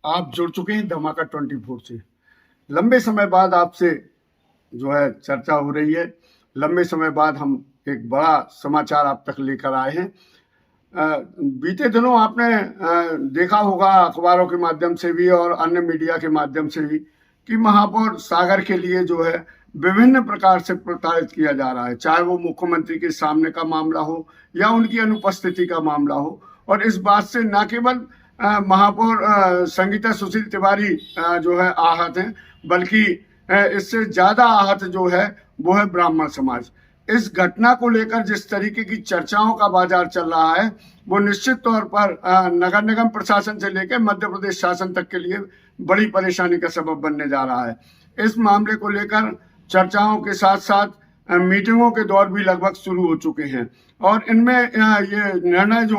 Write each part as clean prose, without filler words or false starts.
आप जुड़ चुके हैं धमाका 24 से। लंबे समय बाद आपसे जो है चर्चा हो रही है। लंबे समय बाद हम एक बड़ा समाचार आप तक लेकर आए हैं। बीते दिनों आपने देखा होगा अखबारों के माध्यम से भी और अन्य मीडिया के माध्यम से भी कि महापौर सागर के लिए जो है विभिन्न प्रकार से प्रताड़ित किया जा रहा है, चाहे वो मुख्यमंत्री के सामने का मामला हो या उनकी अनुपस्थिति का मामला हो। और इस बात से न केवल महापौर संगीता सुशील तिवारी जो है आहत हैं, बल्कि इससे ज्यादा आहत जो है वो है ब्राह्मण समाज। इस घटना को लेकर जिस तरीके की चर्चाओं का बाजार चल रहा है वो निश्चित तौर पर नगर निगम प्रशासन से लेकर मध्य प्रदेश शासन तक के लिए बड़ी परेशानी का सबब बनने जा रहा है। इस मामले को लेकर चर्चाओं के साथ साथ मीटिंगों के दौर भी लगभग शुरू हो चुके हैं और इनमें ये निर्णय जो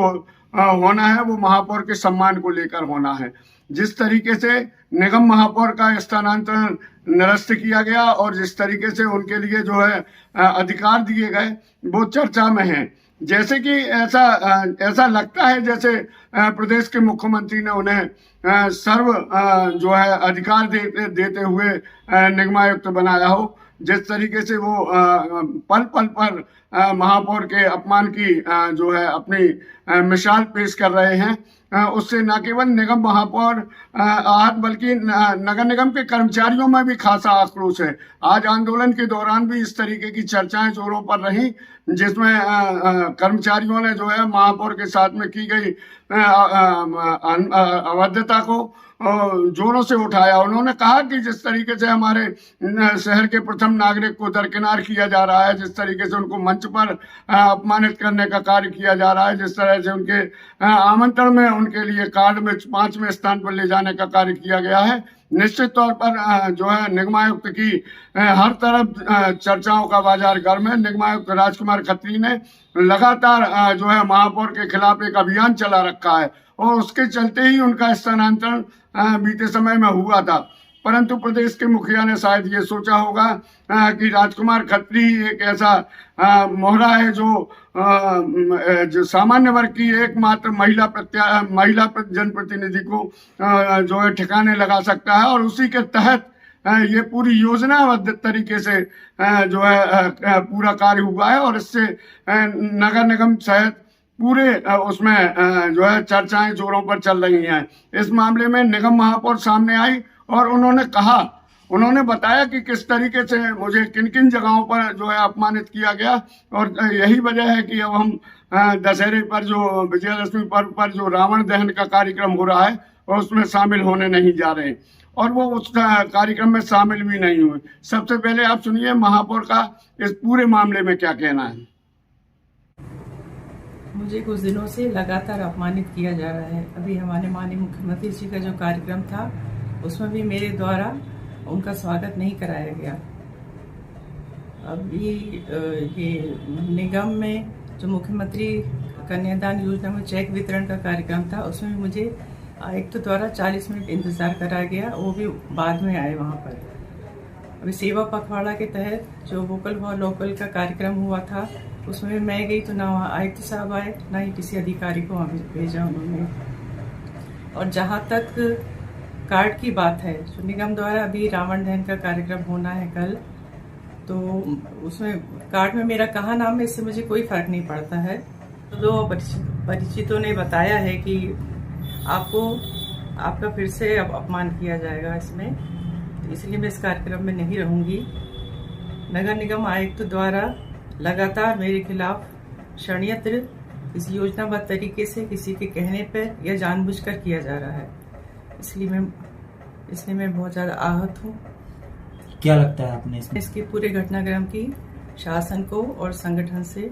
होना है वो महापौर के सम्मान को लेकर होना है। जिस तरीके से निगम महापौर का स्थानांतरण निरस्त किया गया और जिस तरीके से उनके लिए जो है अधिकार दिए गए वो चर्चा में है। जैसे कि ऐसा लगता है जैसे प्रदेश के मुख्यमंत्री ने उन्हें सर्व जो है अधिकार देते हुए निगमायुक्त बनाया हो। जिस तरीके से वो पल पल पर महापौर के अपमान की जो है अपनी मिसाल पेश कर रहे हैं, उससे न केवल निगम महापौर आहत बल्कि नगर निगम के कर्मचारियों में भी खासा आक्रोश है। आज आंदोलन के दौरान भी इस तरीके की चर्चाएं जोरों पर रही, जिसमें कर्मचारियों ने जो है महापौर के साथ में की गई अवैधता को जोरों से उठाया। उन्होंने कहा कि जिस तरीके से हमारे शहर के प्रथम नागरिक को दरकिनार किया जा रहा है, जिस तरीके से उनको मंच पर अपमानित करने का कार्य किया जा रहा है, जिस तरह से उनके आमंत्रण में उनके लिए कार्ड में 5वें स्थान पर ले जाने का कार्य किया गया है, निश्चित तौर पर जो है निगमायुक्त की हर तरफ चर्चाओं का बाजार गर्म है। निगमायुक्त राजकुमार खत्री ने लगातार जो है महापौर के खिलाफ एक अभियान चला रखा है और उसके चलते ही उनका स्थानांतरण बीते समय में हुआ था। परंतु प्रदेश के मुखिया ने शायद ये सोचा होगा कि राजकुमार खत्री एक ऐसा मोहरा है जो सामान्य वर्ग की एकमात्र महिला जनप्रतिनिधि को जो है ठिकाने लगा सकता है और उसी के तहत ये पूरी योजनाबद्ध तरीके से जो है पूरा कार्य हुआ है और इससे नगर निगम सहित पूरे उसमें जो है चर्चाएं जोरों पर चल रही हैं। इस मामले में निगम महापौर सामने आई और उन्होंने बताया कि किस तरीके से मुझे किन किन जगहों पर जो है अपमानित किया गया और यही वजह है कि अब हम दशहरे पर जो विजयादशमी पर्व पर जो रावण दहन का कार्यक्रम हो रहा है और उसमें शामिल होने नहीं जा रहे और वो उस कार्यक्रम में शामिल भी नहीं हुए। सबसे पहले आप सुनिए महापौर का इस पूरे मामले में क्या कहना है। मुझे कुछ दिनों से लगातार अपमानित किया जा रहा है। अभी हमारे माननीय मुख्यमंत्री जी का जो कार्यक्रम था उसमें भी मेरे द्वारा उनका स्वागत नहीं कराया गया। अभी ये निगम में जो मुख्यमंत्री कन्यादान योजना में चेक वितरण का कार्यक्रम था उसमें भी मुझे आयुक्त द्वारा 40 मिनट इंतजार कराया गया, वो भी बाद में आए वहाँ पर। अभी सेवा पखवाड़ा के तहत जो वोकल फॉर लोकल का कार्यक्रम हुआ था उसमें मैं गई तो ना वहाँ आयुक्त साहब आए ना ही किसी अधिकारी को वहाँ भेजा उन्होंने। और जहाँ तक कार्ड की बात है, जो निगम द्वारा अभी रावण दहन का कार्यक्रम होना है कल, तो उसमें कार्ड में मेरा कहाँ नाम है इससे मुझे कोई फर्क नहीं पड़ता है। तो दो परिचितों ने बताया है कि आपका फिर से अपमान किया जाएगा इसमें, तो इसलिए मैं इस कार्यक्रम में नहीं रहूंगी। नगर निगम आयुक्त द्वारा लगातार मेरे खिलाफ षड्यंत्र किसी योजनाबद्ध तरीके से किसी के कहने पर या जानबूझकर किया जा रहा है, इसलिए मैं बहुत ज़्यादा आहत हूँ। क्या लगता है आपने इसके पूरे घटनाक्रम की शासन को और संगठन से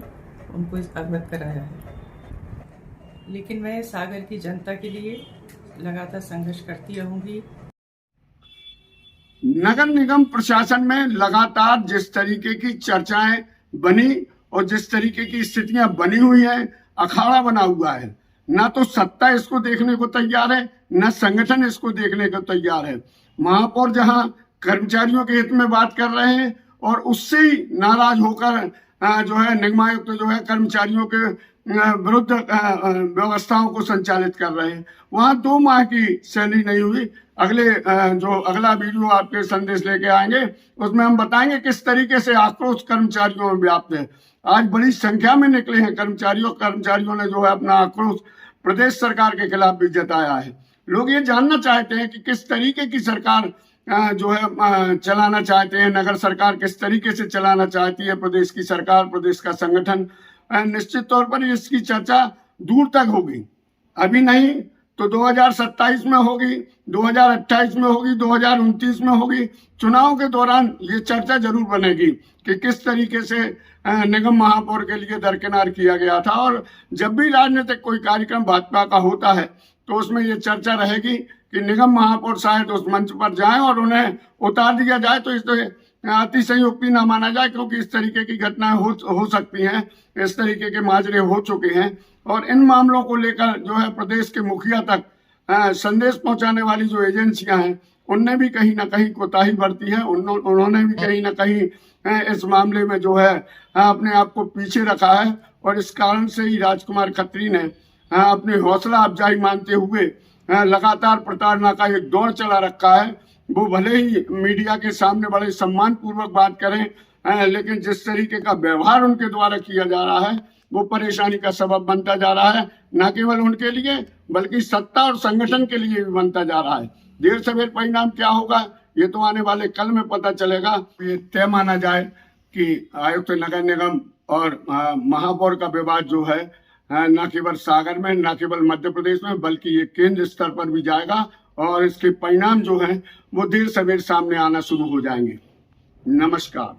उनको अवगत कराया है, लेकिन मैं सागर की जनता के लिए लगातार संघर्ष करती रहूंगी। नगर निगम प्रशासन में लगातार जिस तरीके की चर्चाएं बनी और जिस तरीके की स्थितियां बनी हुई हैं, अखाड़ा बना हुआ है। ना तो सत्ता इसको देखने को तैयार है, न संगठन इसको देखने को तैयार है। महापौर जहां कर्मचारियों के हित में बात कर रहे हैं और उससे ही नाराज होकर जो है निगमायुक्त जो है कर्मचारियों के विरुद्ध व्यवस्थाओं को संचालित कर रहे हैं। वहाँ 2 माह की सैलरी नहीं हुई। अगला वीडियो आपके संदेश लेके आएंगे, उसमें हम बताएंगे किस तरीके से आक्रोश कर्मचारियों में व्याप्त है। आज बड़ी संख्या में निकले हैं कर्मचारियों ने जो है अपना आक्रोश प्रदेश सरकार के खिलाफ भी जताया है। लोग ये जानना चाहते हैं कि किस तरीके की सरकार जो है चलाना चाहते हैं, नगर सरकार किस तरीके से चलाना चाहती है, प्रदेश की सरकार, प्रदेश का संगठन। निश्चित तौर पर इसकी चर्चा दूर तक होगी, अभी नहीं तो 2027 में होगी, 2028 में होगी, 2029 में होगी। चुनाव के दौरान ये चर्चा जरूर बनेगी कि किस तरीके से निगम महापौर के लिए दरकिनार किया गया था। और जब भी राजनीतिक कोई कार्यक्रम भाजपा का होता है तो उसमें ये चर्चा रहेगी कि निगम महापौर शायद उस मंच पर जाएं और उन्हें उतार दिया जाए तो इसे अतिशयोक्ति ना माना जाए, क्योंकि इस तरीके की घटनाएं हो सकती हैं, इस तरीके के माजरे हो चुके हैं। और इन मामलों को लेकर जो है प्रदेश के मुखिया तक संदेश पहुंचाने वाली जो एजेंसियां हैं उनने भी कहीं ना कहीं कोताही बरती है। उन्होंने भी कहीं ना कहीं इस मामले में जो है अपने आप को पीछे रखा है। और इस कारण से ही राजकुमार खत्री ने अपनी हौसला अफजाई मानते हुए लगातार प्रताड़ना का एक दौर चला रखा है। वो भले ही मीडिया के सामने बड़े सम्मान पूर्वक बात करें, लेकिन जिस तरीके का व्यवहार उनके द्वारा किया जा रहा है वो परेशानी का सबब बनता जा रहा है, न केवल उनके लिए बल्कि सत्ता और संगठन के लिए भी बनता जा रहा है। देर सवेर परिणाम क्या होगा ये तो आने वाले कल में पता चलेगा। ये तय माना जाए कि आयुक्त नगर निगम और महापौर का विवाद जो है न केवल सागर में, न केवल मध्य प्रदेश में, बल्कि ये केंद्र स्तर पर भी जाएगा और इसके परिणाम जो हैं वो देर सवेर सामने आना शुरू हो जाएंगे। नमस्कार।